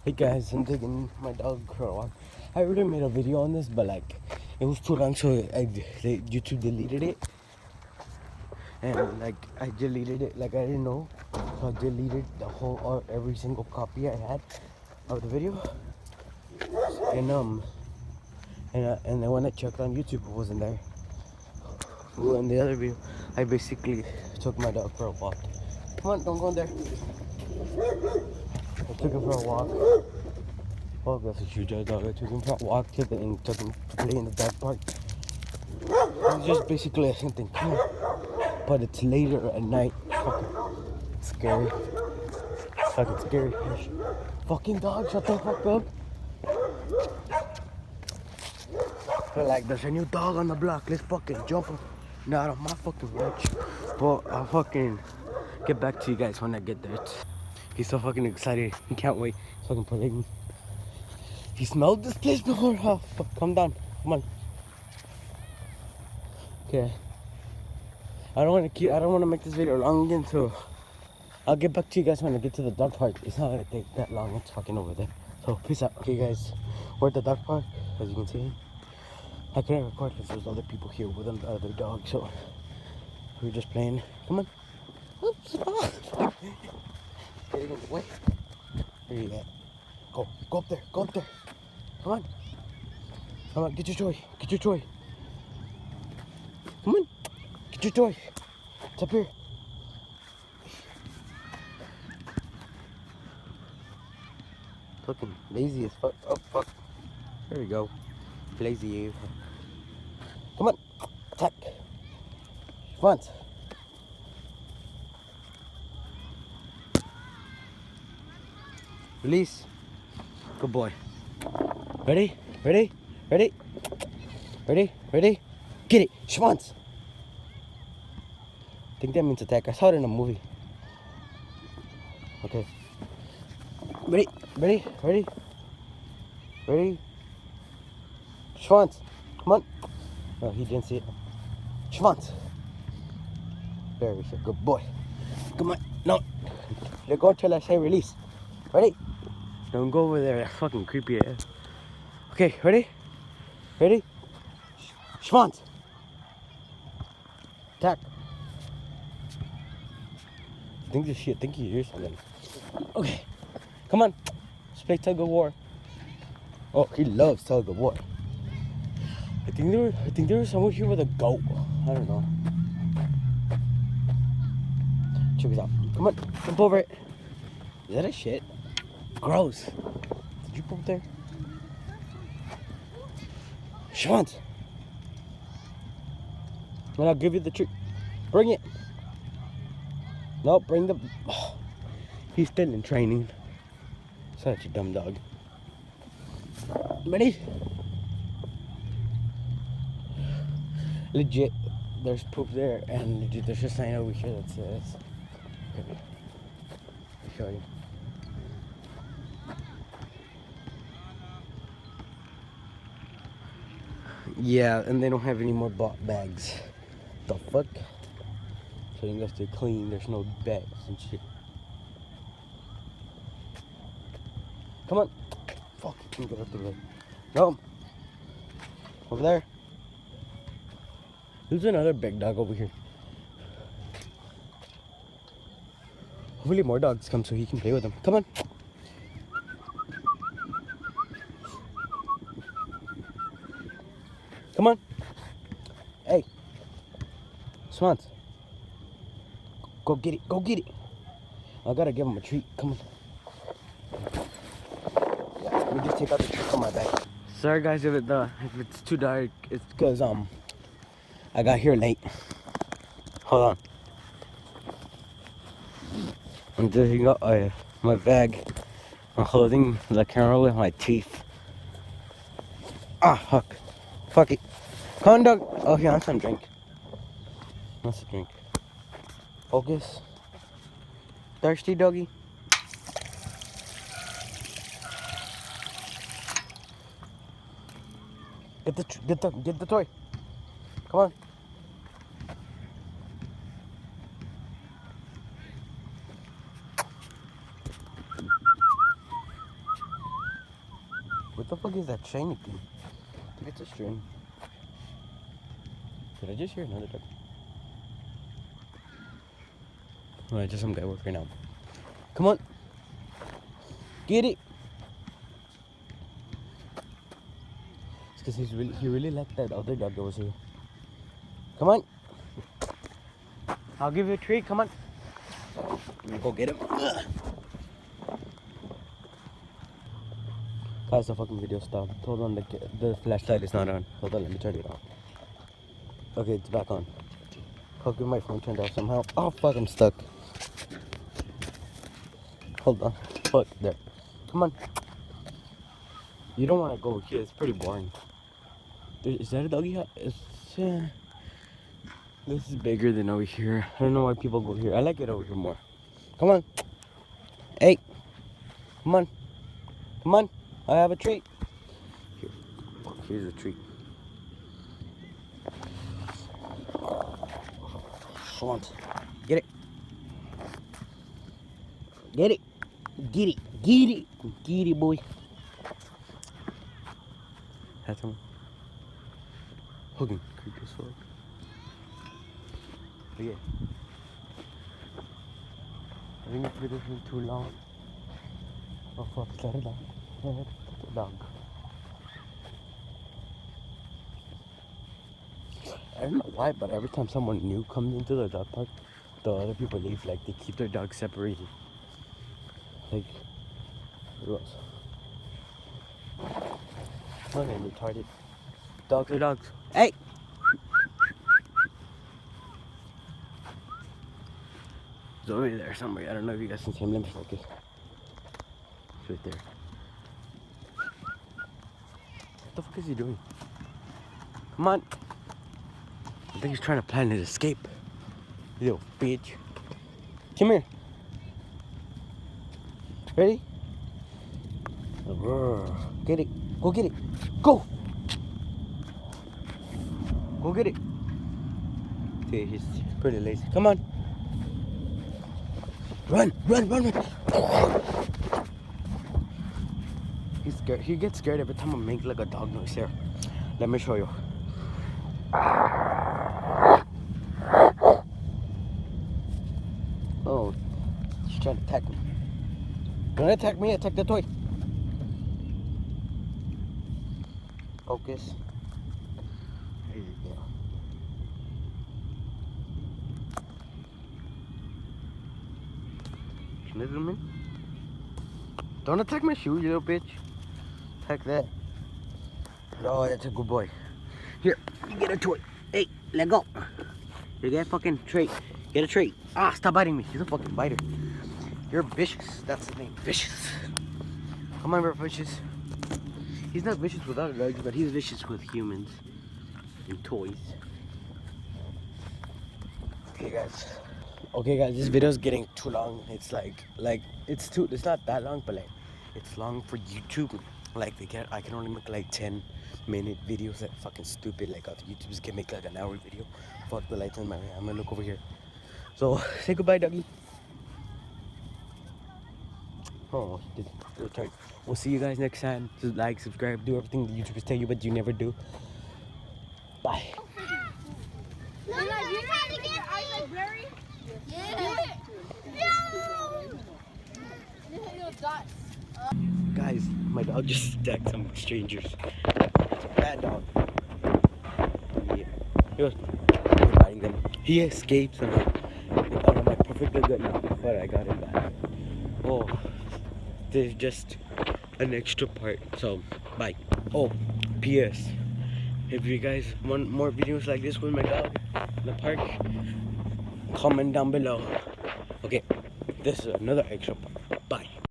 Hey guys, I'm taking my dog for a walk. I already made a video on this, but like, it was too long, so YouTube deleted it. And like, I deleted it, like I didn't know. So I deleted the whole, every single copy I had of the video. And then when I checked on YouTube, it wasn't there. Well, in the other video, I basically took my dog for a walk. Come on, don't go in there. I took him for a walk. Oh, that's a huge dog. I took him for a walk and took him to play in the dog park. It's just basically the same thing, but it's later at night. Fucking scary. Fucking scary. Fucking dog, shut the fuck up. But like, there's a new dog on the block. Let's fucking jump him. Not on my fucking watch. But I'll fucking get back to you guys when I get there. He's so fucking excited. He can't wait. He's fucking playing. He smelled this place before. Oh, fuck. Calm down. Come on. Okay. I don't want to make this video long again, so I'll get back to you guys when I get to the dog park. It's not gonna take that long. It's fucking over there. So peace out. Okay guys, we're at the dog park, as you can see. I couldn't record because there's other people here with the other dog, so we were just playing. Come on. Oops. Ah. Getting in the way. Here you go. Go up there. Go up there. Come on. Come on, get your toy. Get your toy. Come on. Get your toy. It's up here. Fucking lazy as fuck. Oh fuck. There we go. Lazy. Come on. Attack. Front. Release. Good boy. Ready? Ready? Ready? Ready? Ready? Get it. Schwanz. I think that means attack. I saw it in a movie. Okay. Ready? Ready? Ready? Ready? Schwanz. Come on. No, he didn't see it. Schwanz. Very good. Good boy. Come on. No. Let go until I say release. Ready? Don't go over there. That's fucking creepy ass. Okay, ready? Ready? Schwanz. Attack. I think this shit. I think you hear something. Okay. Come on. Let's play tug of war. Oh, he loves tug of war. I think there was someone here with a goat. I don't know. Check this out. Come on, jump over it. Is that a shit? Gross. Did you poop there? Schwanz. And I'll give you the treat. Bring it. No, bring the. Oh, he's still in training. Such a dumb dog. Ready? Legit, there's poop there, and legit, there's a sign over here that says. Okay, I'll show you. Yeah, and they don't have any more bags. The fuck? So unless they're clean, there's no bags and shit. Come on. Fuck, you can get up there. No. Over there. There's another big dog over here. Hopefully more dogs come so he can play with them. Come on. Come on. Hey. Swans. Go get it. Go get it. I gotta give him a treat. Come on. Yeah, let me just take out the treat from my bag. Sorry guys if it's too dark. It's because I got here late. Hold on. I'm taking out my bag. I'm holding the camera with my teeth. Ah, fuck. Fuck it. Come on, dog. Oh, here, I'm some drink. What's a drink? Focus. Thirsty, doggy? Get the toy. Come on. What the fuck is that shiny thing? I think it's a string. Did I just hear another dog? Oh, just some guy working out. Come on. Get it. It's because he really liked that other dog that was here. Come on. I'll give you a treat. Come on. Go get him. Guys, the fucking video stopped. Hold on, the flashlight is not on. Hold on, let me turn it off. Okay, it's back on. How come my phone turned off somehow? Oh fuck, I'm stuck. Hold on. Fuck, there. Come on. You don't want to go here. It's pretty boring. Is that a doggy? This is bigger than over here. I don't know why people go here. I like it over here more. Come on. Hey. Come on. Come on. I have a treat. Here. Here's a treat. Want. Get it. Get it. Get it. Get it. Get it, boy. That's him. Hugging. Creepy as fuck. But yeah. I think this video has been too long. Oh fuck, is that a dog? Yeah, that's a dog. I don't know why, but every time someone new comes into the dog park, the other people leave. Like, they keep their dogs separated. Like, who else? Okay, retarded. Dogs are dogs. Hey! He's over there somewhere. I don't know if you guys can see him. Let me focus. He's right there. What the fuck is he doing? Come on! I think he's trying to plan his escape. You little bitch. Come here. Ready? Get it. Go get it. Go! Go get it. See, he's pretty lazy. Come on. Run, run, run, run. He's scared. He gets scared every time I make like a dog noise here. Let me show you. Oh, she's trying to attack me. Don't attack me, attack the toy. Focus. There you go. Schnizzleman. Don't attack my shoe, you little bitch. Attack that. Oh, that's a good boy. Here, you get a toy. Hey, let go. You get a fucking treat. Get a treat. Ah, stop biting me. He's a fucking biter. You're vicious. That's the name. Vicious. Come on, we're vicious. He's not vicious with other dogs, but he's vicious with humans and toys. Okay, guys. Okay, guys. This video is getting too long. It's it's not that long, but like, it's long for YouTube. Like, I can only make like 10-minute videos. That fucking stupid. Like, other YouTubers can make like an hour video. Fuck the lights on my way. I'm gonna look over here. So, say goodbye, doggy. Oh, he did. Return. We'll see you guys next time. Just like, subscribe, do everything the YouTubers tell you, but you never do. Bye. No, you're trying to get me. Yeah. Guys, my dog just attacked some strangers. It's a bad dog. Yeah. He was biting them. He escaped somehow. Out of my perfectly good now, but I got him back. Oh, there's just an extra part. So, bye. Oh, P.S. If you guys want more videos like this with my dog in the park, comment down below. Okay, this is another extra part. Bye.